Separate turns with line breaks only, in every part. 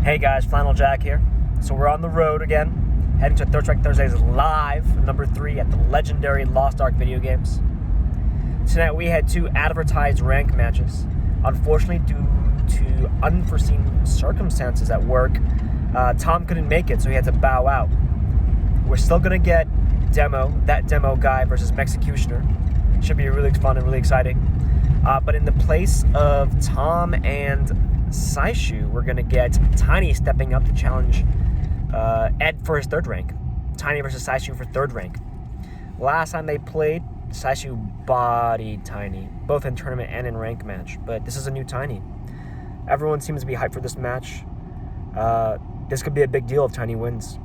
Hey guys, Flannel Jack here. So we're on the road again, heading to Third Strike Thursdays live, number 3 at the legendary Lost Ark video games. Tonight we had 2 advertised rank matches. Unfortunately, due to unforeseen circumstances at work, Tom couldn't make it, so he had to bow out. We're still gonna get that demo guy versus Executioner. Should be really fun and really exciting. But in the place of Tom and Saishu, we're gonna get Tiny stepping up to challenge Ed for his 3rd rank. Tiny versus Saishu for 3rd rank. Last time they played, Saishu bodied Tiny, both in tournament and in rank match. But this is a new Tiny. Everyone seems to be hyped for this match. This could be a big deal if Tiny wins.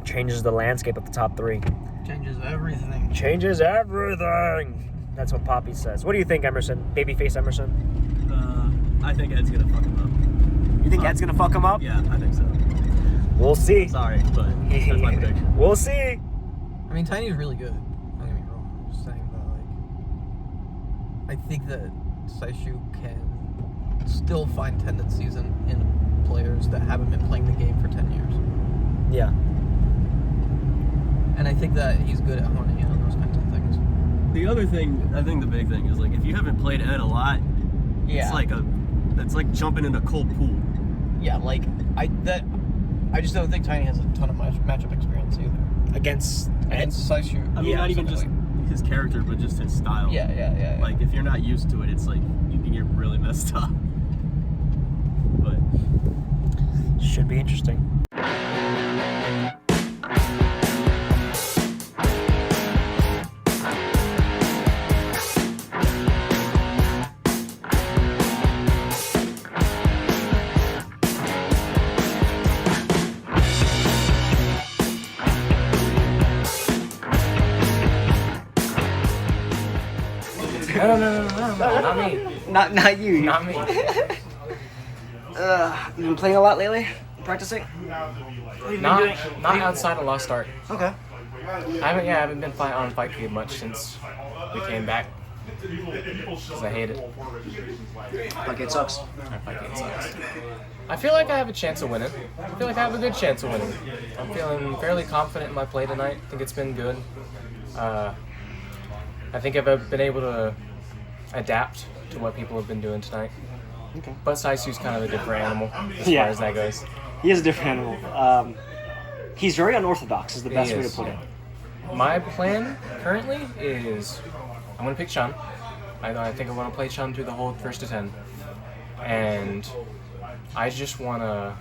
Changes the landscape of the top 3.
Changes everything.
Changes everything. That's what Poppy says. What do you think, Emerson? Babyface Emerson?
I think Ed's gonna fuck him up.
You think Ed's gonna fuck him up?
Yeah, I think so.
We'll see.
Sorry, but that's my prediction.
We'll see.
I mean, Tiny's really good. Don't get me wrong. I'm just saying that, I think that Saishu can still find tendencies in players that haven't been playing the game for 10 years.
Yeah.
And I think that he's good at honing in on those kinds of things.
The other thing, I think the big thing is, like, if you haven't played Ed a lot,
Yeah.
it's like jumping in a cold pool.
Yeah, like, I just don't think Tiny has a ton of matchup experience either.
Against
Saishu.
I mean, not even just his character, but just his style.
Yeah.
Like, if you're not used to it, it's like, you can get really messed up. But
should be interesting.
No, not me.
Not you.
Not me.
You've been playing a lot lately? Practicing?
Not outside of Lost Ark.
Okay.
I haven't been on Fight Cube much since we came back. Because I hate it.
Like it sucks.
Fight Cube sucks. I feel like I have a chance of winning. I feel like I have a good chance of winning. I'm feeling fairly confident in my play tonight. I think it's been good. I think I've been able to adapt to what people have been doing tonight.
Okay.
But Saisu's kind of a different animal as
Yeah.
far as that goes.
He is a different animal. He's very unorthodox is the best way to put it.
My plan currently is I'm going to pick Chun. I think I want to play Chun through the whole first to 10. And I just want to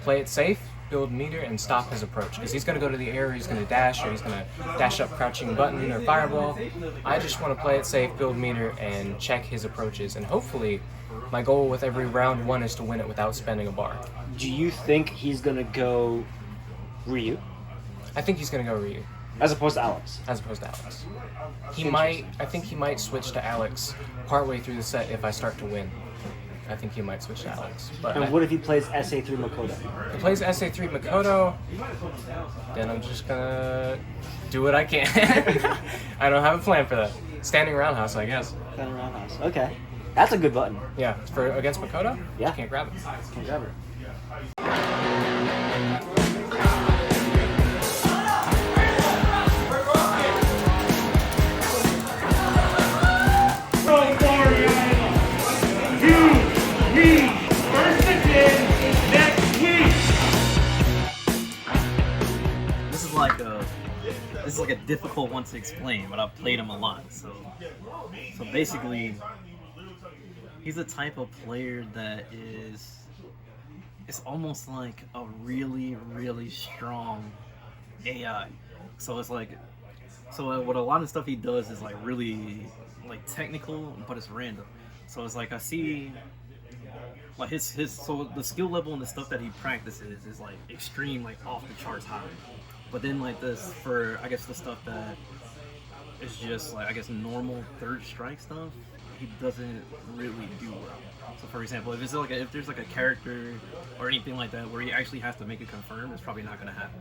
play it safe, build meter, and stop his approach. Because he's going to go to the air, he's going to dash, or he's going to dash up crouching button or fireball. I just want to play it safe, build meter, and check his approaches. And hopefully, my goal with every round 1 is to win it without spending a bar.
Do you think he's going to go Ryu
I think he's going to go Ryu.
as opposed to Alex?
As opposed to Alex. I think he might switch to Alex partway through the set if I start to win. I think he might switch to Alex. But
And what if he plays SA3 Makoto?
if he plays SA3 Makoto, then I'm just gonna do what I can. I don't have a plan for that. Standing roundhouse, I guess.
Kind of roundhouse. Okay. That's a good button.
Yeah, for against Makoto?
Yeah.
Can't grab it.
Can't grab her.
This is like a difficult one to explain, but I've played him a lot. So basically, he's the type of player that it's almost like a really, really strong AI. So it's like, what a lot of stuff he does is like really like technical, but it's random. So it's like I see like so the skill level and the stuff that he practices is like extreme, like off the charts high. But then like this for I guess the stuff that is just like I guess normal 3rd strike stuff, he doesn't really do well. So for example, if there's like a character or anything like that where he actually has to make it confirm, it's probably not going to happen.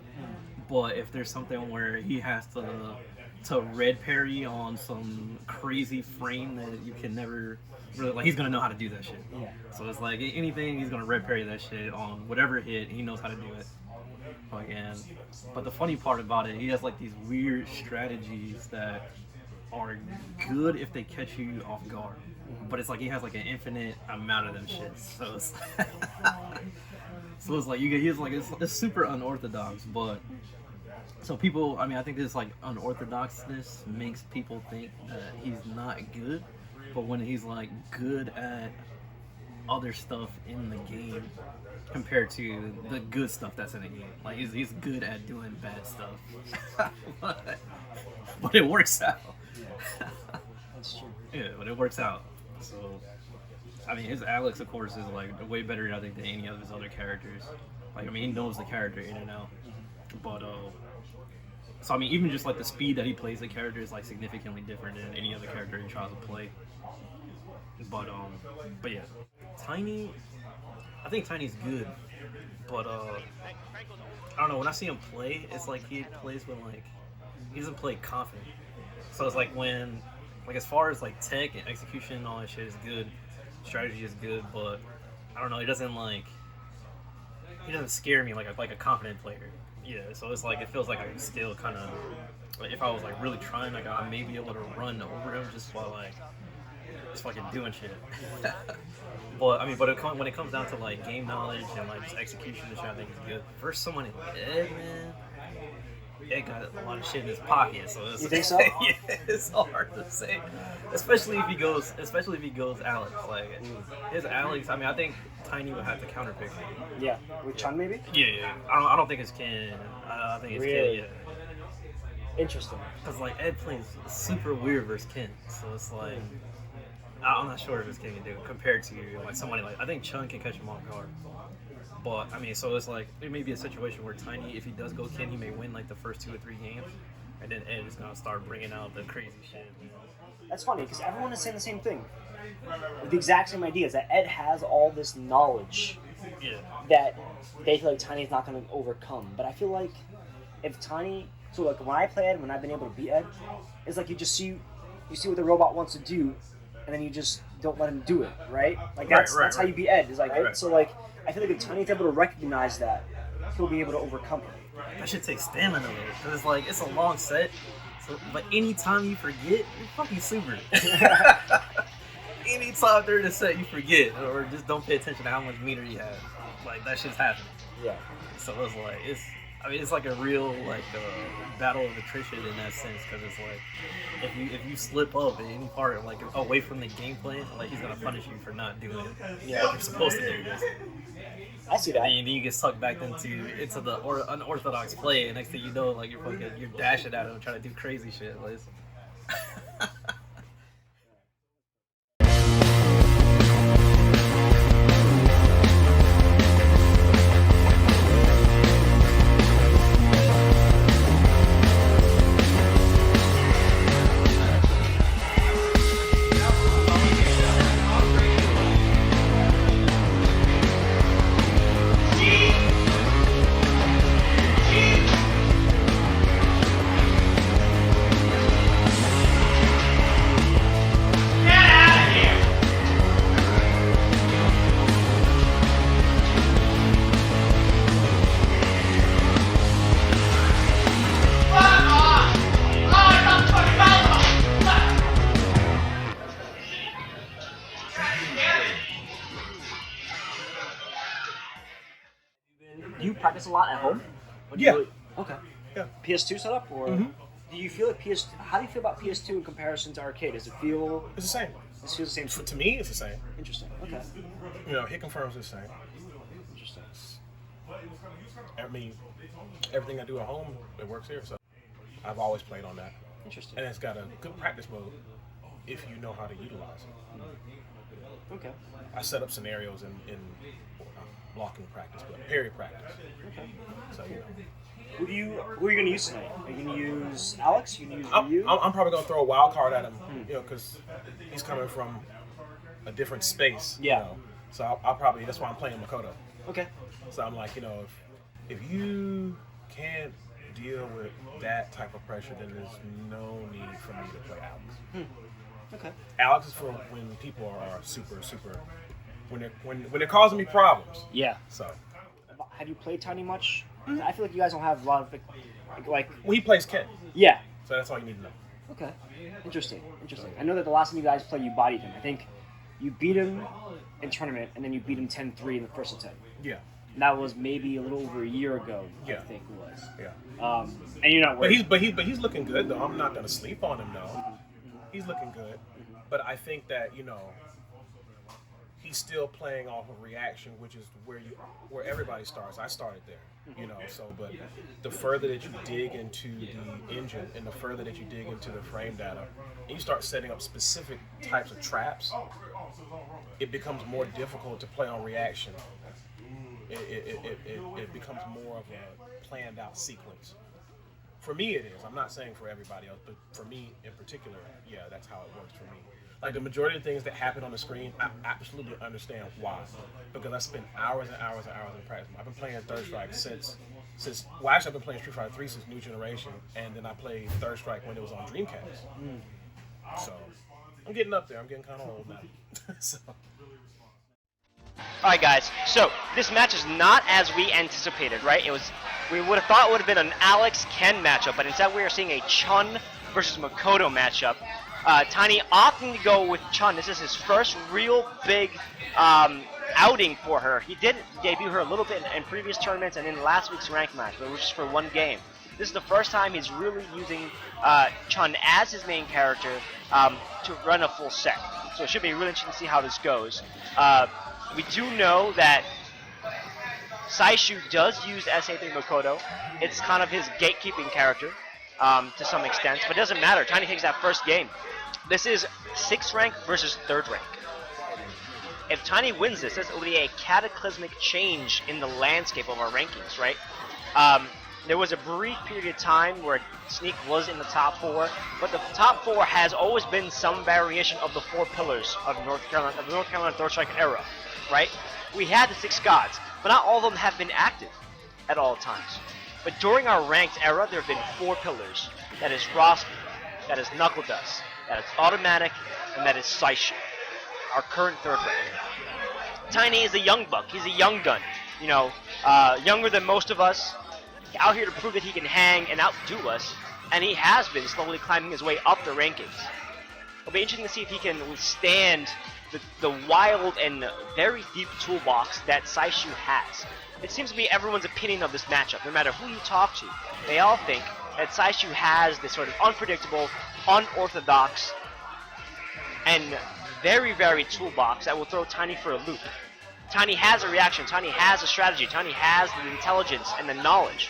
But if there's something where he has to red parry on some crazy frame that you can never really, like, he's gonna know how to do that shit.
Yeah.
So it's like anything, he's gonna red parry that shit on whatever hit. He knows how to do it. But the funny part about it, he has like these weird strategies that are good if they catch you off guard. But it's like he has like an infinite amount of them shits. So it's so it's like it's super unorthodox, but. So people, I mean, I think this like unorthodoxness makes people think that he's not good, but when he's like good at other stuff in the game compared to the good stuff that's in the game, like he's good at doing bad stuff, but it works out.
That's true.
Yeah, but it works out. So, I mean, his Alex, of course, is like way better, I think, than any of his other characters. Like, I mean, he knows the character in and out, but so I mean, even just like the speed that he plays the character is like significantly different than any other character he tries to play. But yeah, Tiny, I think Tiny's good, but I don't know. When I see him play, it's like he plays with like he doesn't play confident. So it's like when like as far as like tech and execution and all that shit is good, strategy is good, but I don't know. He doesn't scare me like a confident player. Yeah, so it's like it feels like I can still kind of like if I was like really trying, like I may be able to run over him just while like just fucking doing shit. But I mean, when it comes down to like game knowledge and like just execution and shit, I think it's good. Versus someone like Ed, man, Ed got a lot of shit in his pocket, so it's,
you think so?
Yeah, it's hard to say, especially if he goes Alex. Like his Alex, I mean, I think Tiny would have to counterpick him.
Yeah, with Chun maybe?
Yeah. I don't think it's Ken. I think it's
Really?
Ken, yeah.
Interesting.
Because, like, Ed plays super weird versus Ken. So it's like, I'm not sure if it's Ken can do it compared to, like, somebody like, I think Chun can catch him off guard. But, I mean, so it's like, it may be a situation where Tiny, if he does go Ken, he may win, like, the first 2 or 3 games. And then Ed is going to start bringing out the crazy shit.
That's funny, because everyone is saying the same thing. The exact same idea is that Ed has all this knowledge that they feel like Tiny's not going to overcome. But I feel like if Tiny, so like when I play Ed, when I've been able to beat Ed, it's like you just see what the robot wants to do, and then you just don't let him do it, right? Like that's how you beat Ed. Is like so like I feel like if Tiny's able to recognize that, he'll be able to overcome it.
That should take stamina though, because it's like it's a long set. So, but anytime you forget, you're fucking super. Anytime during the set you forget, or just don't pay attention to how much meter you have, like that shit's happening.
Yeah.
So it's like it's like a real like battle of attrition in that sense, because it's like if you slip up in any part like away from the gameplay, like he's gonna punish you for not doing what you're supposed to do.
I see that.
And then you get sucked back into the unorthodox play, and next thing you know, like you're dashing at him trying to do crazy shit. Like,
Do you practice a lot at home?
Yeah.
Okay.
Yeah.
PS2 setup, or do you feel like How do you feel about PS2 in comparison to arcade? Does it feel?
It's the same.
It feels the same.
To me, it's the same.
Interesting. Okay.
You know, hit confirms the same.
Interesting.
I mean, everything I do at home, it works here. So I've always played on that.
Interesting.
And it's got a good practice mode if you know how to utilize it.
Okay.
I set up scenarios in blocking practice, but parry practice.
Okay.
So, you know.
Who are you going to use tonight? Are you going to use Alex? Are you going to use Ryu?
I'm probably going to throw a wild card at him, you know, because he's coming from a different space.
Yeah.
You know? So I'll probably, that's why I'm playing Makoto.
Okay.
So I'm like, you know, if you can't deal with that type of pressure, then there's no need for me to play Alex.
Okay.
Alex is for when people are super, when they're causing me problems.
Yeah.
So.
Have you played Tiny much? I feel like you guys don't have a lot of like.
Well, he plays Ken.
Yeah.
So that's all you need to know.
Okay. Interesting. I know that the last time you guys played, you bodied him. I think you beat him in tournament, and then you beat him 10-3 in the first attempt.
Yeah.
And that was maybe a little over a year ago.
Yeah.
I think it was.
Yeah.
And you're not worried.
But he's looking good though. I'm not gonna sleep on him though. He's looking good. But I think that, you know, he's still playing off of reaction, which is where everybody starts. I started there, you know. So, but the further that you dig into the engine and the further that you dig into the frame data, and you start setting up specific types of traps, it becomes more difficult to play on reaction. It becomes more of a planned out sequence. For me, it is. I'm not saying for everybody else, but for me in particular, yeah, that's how it works for me. Like the majority of things that happen on the screen, I absolutely understand why. Because I spent hours and hours and hours in practice. I've been playing Third Strike since well, actually I've been playing Street Fighter 3 since New Generation, and then I played Third Strike when it was on Dreamcast. So I'm getting up there. I'm getting kind of old now. So.
All right, guys. So this match is not as we anticipated, right? We would have thought it would have been an Alex Ken matchup, but instead we are seeing a Chun versus Makoto matchup. Tiny opting to go with Chun. This is his first real big outing for her. He did debut her a little bit in previous tournaments and in last week's rank match, but it was just for one game. This is the first time he's really using Chun as his main character to run a full set. So it should be really interesting to see how this goes. We do know that Saishu does use SA3 Makoto. It's kind of his gatekeeping character to some extent, but it doesn't matter. Tiny takes that first game. This is 6th rank versus 3rd rank. If Tiny wins this will be a cataclysmic change in the landscape of our rankings, right? There was a brief period of time where Sneak was in the top 4, but the top 4 has always been some variation of the 4 pillars of the North Carolina Third Strike era, right? We had the 6 gods, but not all of them have been active at all times. But during our ranked era, there have been 4 pillars. That is Rosby, that is Knuckle Dust, that is Automatic, and that is Saishu, our current 3rd rank. Tiny is a young buck. He's a young gun. You know, younger than most of us. Out here to prove that he can hang and outdo us, and he has been slowly climbing his way up the rankings. It'll be interesting to see if he can withstand the wild and very deep toolbox that Saishu has. It seems to be everyone's opinion of this matchup, no matter who you talk to. They all think that Saishu has this sort of unpredictable, unorthodox, and very, very toolbox that will throw Tiny for a loop. Tiny has a reaction, Tiny has a strategy, Tiny has the intelligence and the knowledge.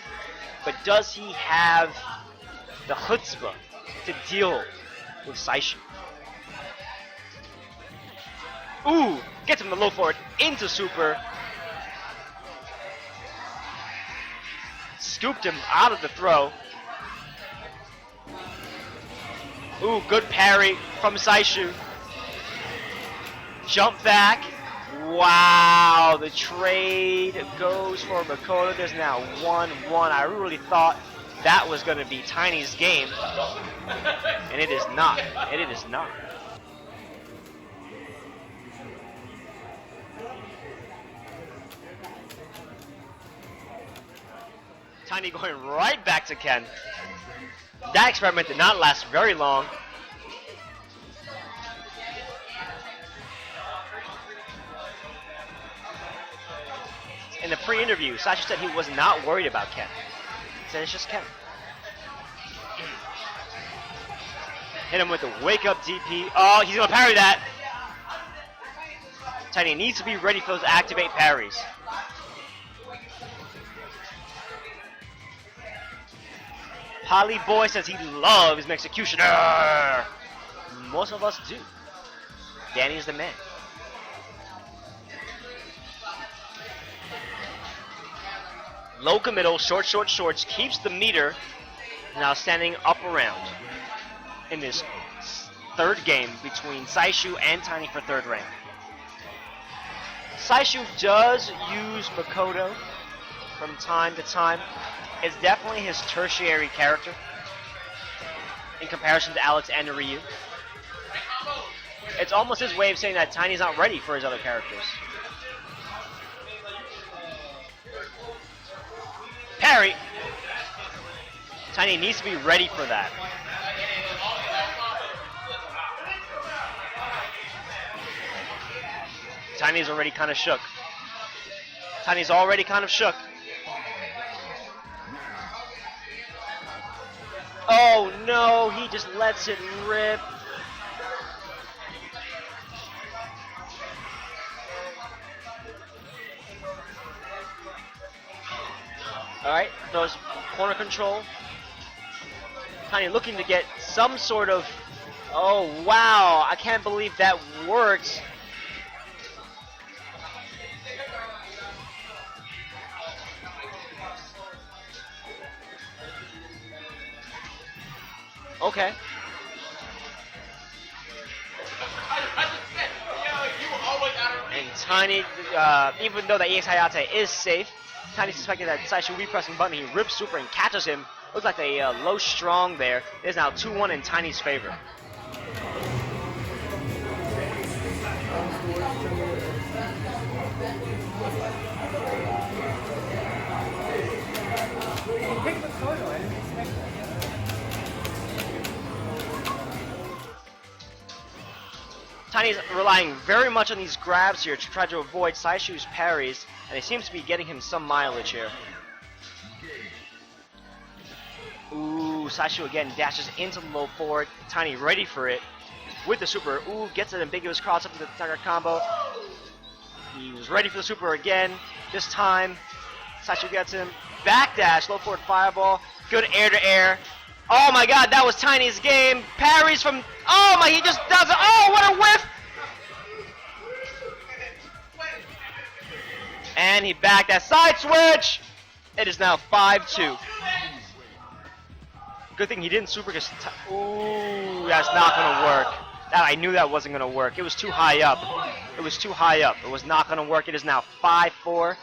But does he have the chutzpah to deal with Saishu? Ooh, gets him the low forward into super. Scooped him out of the throw. Ooh, good parry from Saishu. Jump back. Wow, the trade goes for Makoto. There's now 1-1. I really thought that was going to be Tiny's game, and it is not. And it is not. Tiny going right back to Ken. That experiment did not last very long. In the pre-interview, Saishu said he was not worried about Ken. He said it's just Ken. Hit him with the wake-up DP. Oh, he's going to parry that. Tiny needs to be ready for those activate parries. Holly Boy says he loves Executioner. Most of us do. Danny is the man. Low committal, short, short, shorts, keeps the meter. Now standing up around in this third game between Saishu and Tiny for third rank. Saishu does use Makoto from time to time. It's definitely his tertiary character in comparison to Alex and Ryu. It's almost his way of saying that Tiny's not ready for his other characters. Parry! Tiny needs to be ready for that. Tiny's already kind of shook. Tiny's already kind of shook. Oh no, he just lets it rip. Alright, those corner control. Tiny looking to get some sort of... Oh wow, I can't believe that worked. Okay. And Tiny, even though the EX Hayate is safe, Tiny suspected that Saishu will be pressing button. He rips super and catches him. Looks like a low strong there. It is now 2-1 in Tiny's favor. Tiny's relying very much on these grabs here to try to avoid Saishu's parries, and it seems to be getting him some mileage here. Ooh, Saishu again dashes into the low forward. Tiny ready for it with the super. Ooh, gets an ambiguous cross up to the Tiger combo. He was ready for the super again. This time, Saishu gets him. Backdash, low forward fireball. Good air to air. Oh my god, that was Tiny's game. Parries from... Oh my, he just does it. Oh, what a whiff! And he backed that side switch. It is now 5-2. Good thing he didn't super because... Ooh, that's not going to work. I knew that wasn't going to work. It was too high up. It was too high up. It was not going to work. It is now 5-4.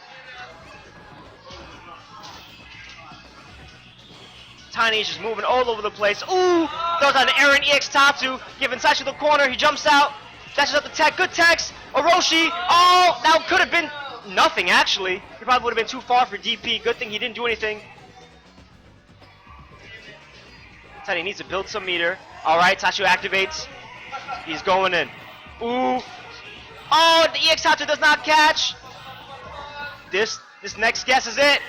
Tiny is just moving all over the place. Ooh! Throws out an Aaron EX Tatsu, giving Saishu the corner. He jumps out, dashes up the tech. Good techs. Orochi. Oh, that could have been nothing, actually. He probably would have been too far for DP. Good thing he didn't do anything. Tiny needs to build some meter. All right, Saishu activates. He's going in. Ooh. Oh, the EX Tatsu does not catch. This next guess is it.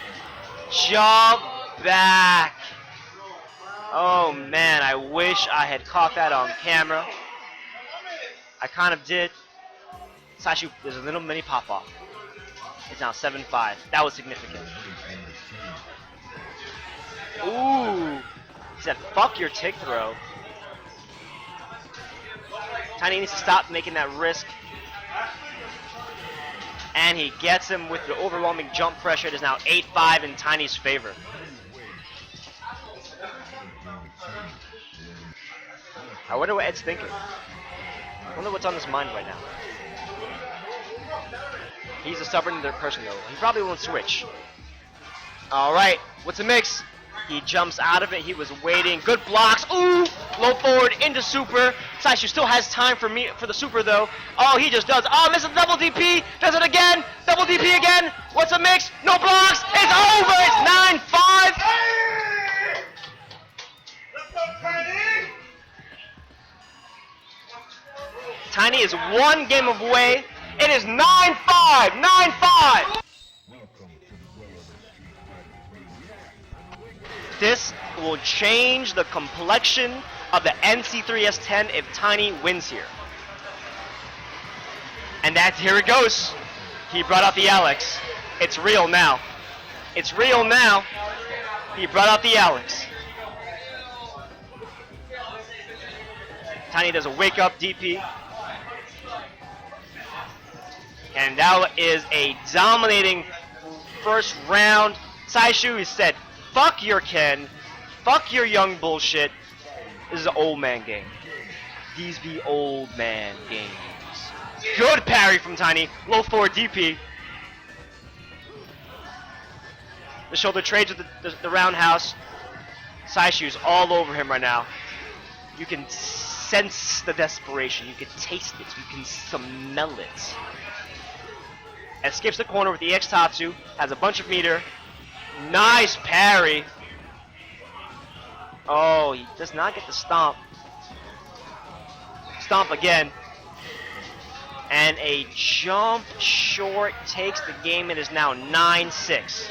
Jump back. Oh man, I wish I had caught that on camera. I kind of did. Saishu, there's a little mini pop-off. It's now 7-5. That was significant. Ooh. He said, fuck your tick throw. Tiny needs to stop making that risk. And he gets him with the overwhelming jump pressure. It is now 8-5 in Tiny's favor. I wonder what Ed's thinking. I wonder what's on his mind right now. He's a stubborn person though. He probably won't switch. Alright, what's the mix? He jumps out of it. He was waiting. Good blocks. Ooh! Low forward into super. Saishu still has time for the super though. Oh, he just does. Oh, misses double DP. Does it again. Double DP again. What's the mix? No blocks. It's over. It's 9-5. Tiny is one game away. It is 9-5. 9-5. This will change the complexion of the NC3S10 if Tiny wins here. And here it goes. He brought out the Alex. It's real now. It's real now. He brought out the Alex. Tiny does a wake up DP. And that is a dominating first round. Saishu has said, fuck your Ken, fuck your young bullshit. This is an old man game. These be old man games. Good parry from Tiny. Low forward DP. The shoulder trades with the roundhouse. Saishu's all over him right now. You can sense the desperation. You can taste it. You can smell it. Escapes the corner with the EX Tatsu. Has a bunch of meter. Nice parry. Oh, he does not get the stomp. Stomp again. And a jump short takes the game. It is now 9-6.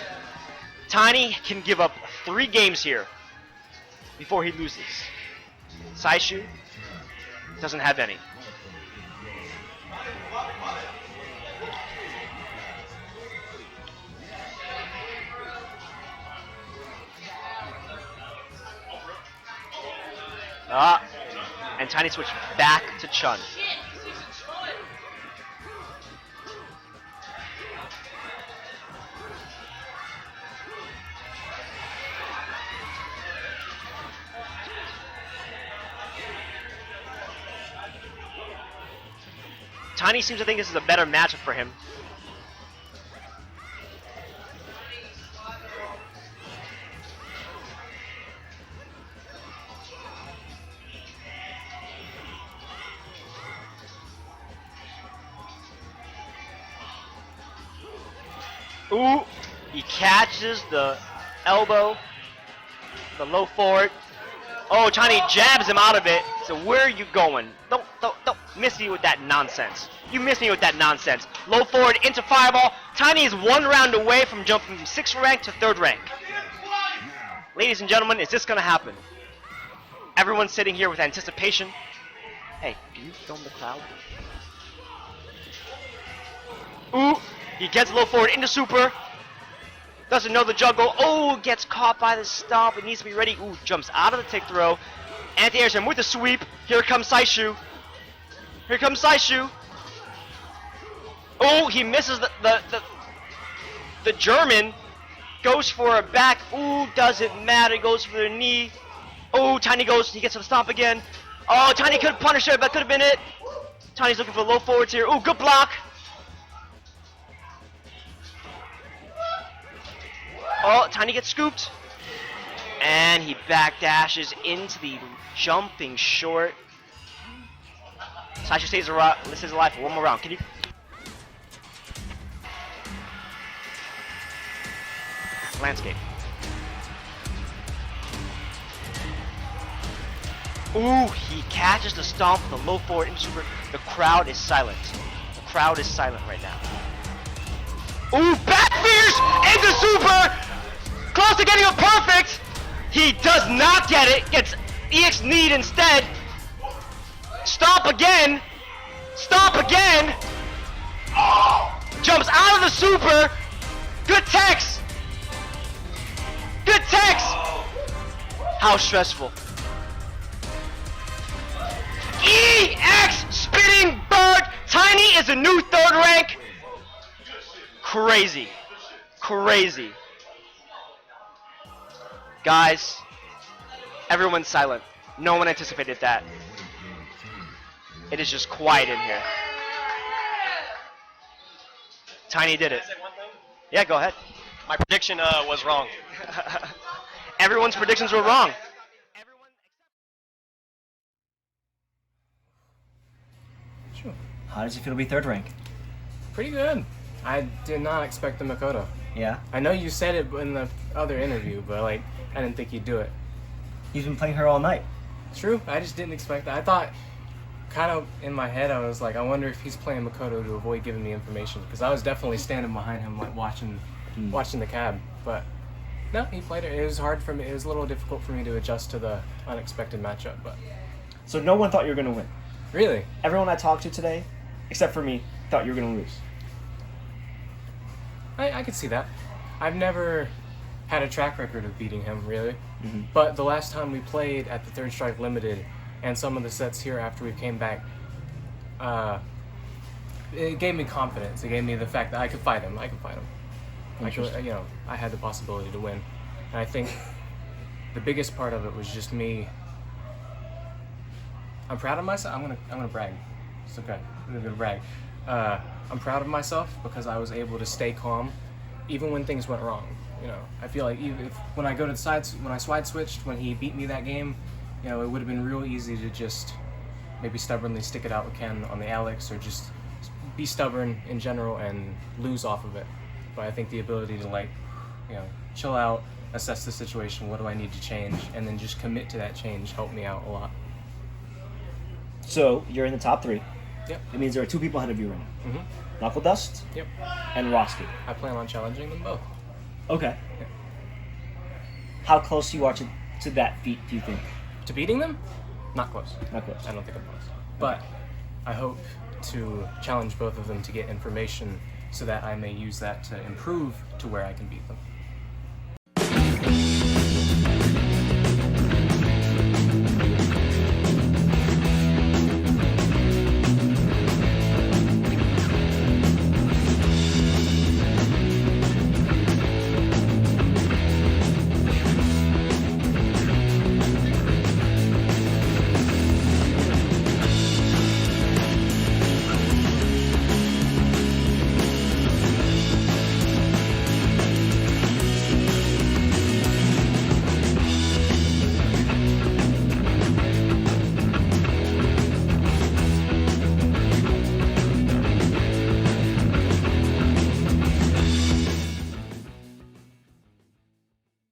Tiny can give up 3 games here before he loses. Saishu doesn't have any. And Tiny switch back to Chun. Tiny seems to think this is a better matchup for him. Ooh, he catches the elbow, the low forward. Oh, Tiny jabs him out of it. So where are you going? Don't miss me with that nonsense. You miss me with that nonsense. Low forward into fireball. Tiny is 1 round away from jumping from 6th rank to 3rd rank. Ladies and gentlemen, is this gonna happen? Everyone's sitting here with anticipation. Hey, can you film the crowd? Ooh, he gets low forward into super. Doesn't know the juggle. Oh, gets caught by the stomp. It needs to be ready. Ooh, jumps out of the take throw. Anti-airs him with the sweep. Here comes Saishu. Here comes Saishu. Oh, he misses the German. Goes for a back. Ooh, doesn't matter. Goes for the knee. Oh, Tiny goes. He gets to the stomp again. Oh, Tiny could punish it. That could have been it. Tiny's looking for low forwards here. Ooh, good block. Oh, Tiny gets scooped. And he backdashes into the jumping short. Saishu stays alive for 1 more round. Can you? Landscape. Ooh, he catches the stomp, the low forward into super. The crowd is silent. The crowd is silent right now. Ooh, back fierce into super! Close to getting a perfect! He does not get it. Gets EX need instead. Stop again. Stop again. Jumps out of the super. Good text. Good text. How stressful. EX spinning bird. Tiny is a new 3rd rank. Crazy. Crazy. Guys, everyone's silent. No one anticipated that. It is just quiet in here. Tiny did it. Yeah, go ahead.
My prediction was wrong.
Everyone's predictions were wrong.
Sure.
How does it feel to be 3rd rank?
Pretty good. I did not expect the Makoto.
Yeah?
I know you said it in the other interview, but like, I didn't think you'd do it.
He's been playing her all night.
True, I just didn't expect that. I thought, kind of in my head, I was like, I wonder if he's playing Makoto to avoid giving me information, because I was definitely standing behind him, like watching the cab. But no, he played it. It was hard for me. It was a little difficult for me to adjust to the unexpected matchup. But
So no one thought you were going to win.
really,
Everyone I talked to today, except for me, thought you were going to lose.
I could see that. I've never had a track record of beating him, really.
Mhm.
But the last time we played at the 3rd Strike Limited, and some of the sets here after we came back, it gave me confidence. It gave me the fact that I could fight him. I had the possibility to win. And I think the biggest part of it was just me. I'm proud of myself. I'm gonna brag. It's okay. I'm gonna brag. I'm proud of myself because I was able to stay calm, even when things went wrong. I feel like when I go to the sides, when I slide switched, when he beat me that game, it would have been real easy to just maybe stubbornly stick it out with Ken on the Alex, or just be stubborn in general and lose off of it. But I think the ability to chill out, assess the situation, what do I need to change, and then just commit to that change helped me out a lot.
So you're in the top 3.
Yep.
It means there are 2 people ahead of you right now.
Mhm.
Knuckle Dust
Yep.
and Roski.
I plan on challenging them both.
Okay.
Yeah.
How close you are to that feat, do you think?
To beating them? Not close.
Not close.
I don't think I'm close. But I hope to challenge both of them to get information so that I may use that to improve to where I can beat them.